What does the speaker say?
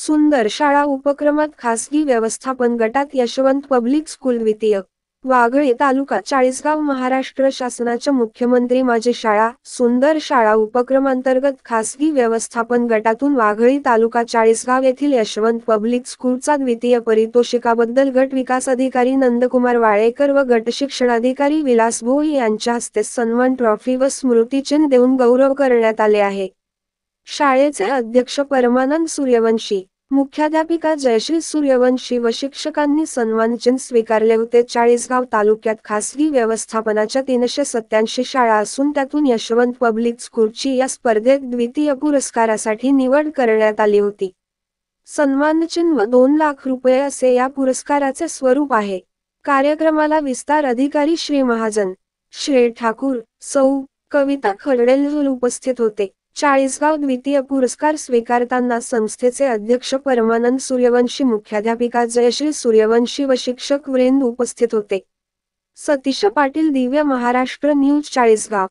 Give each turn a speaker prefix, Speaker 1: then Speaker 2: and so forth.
Speaker 1: सुंदर शाळा उपक्रमात खासगी व्यवस्थापन गटात यशवंत पब्लिक स्कूल द्वितीय. वाघळी तालुका चाळीसगाव. महाराष्ट्र शासनाच्या मुख्यमंत्री माझी शाळा सुंदर शाळा उपक्रमांतर्गत खासगी व्यवस्थापन गटातून वाघळी तालुका चाळीसगाव येथील यशवंत पब्लिक स्कूलचा द्वितीय पारितोषिकाबद्दल गट विकास अधिकारी नंदकुमार वाळेकर व गट शिक्षणाधिकारी विलास भोई यांच्या हस्ते सन्मान ट्रॉफी व स्मृतिचिन्ह देऊन गौरव करण्यात आले आहे. शाळेचे अध्यक्ष परमानंद सूर्यवंशी, मुख्याध्यापिका जयश्री सूर्यवंशी व शिक्षकांनी सन्मानचिन्ह स्वीकारले होते. चाळीसगाव तालुक्यात खासगी व्यवस्थापनाच्या 387 शाळा असून त्यातून यशवंत पब्लिक स्कूलची या स्पर्धेत द्वितीय पुरस्कारासाठी निवड करण्यात आली होती. सन्मानचिन्ह व 2 लाख रुपये असे या पुरस्काराचे स्वरूप आहे. कार्यक्रमाला विस्तार अधिकारी श्री महाजन, श्री ठाकूर, सौ. कविता खडडेल उपस्थित होते. चाळीसगाव द्वितीय पुरस्कार स्वीकारताना संस्थेचे अध्यक्ष परमानंद सूर्यवंशी, मुख्याध्यापिका जयश्री सूर्यवंशी व शिक्षक वृंद उपस्थित होते. सतीश पाटील, दिव्य महाराष्ट्र न्यूज, चाळीसगाव.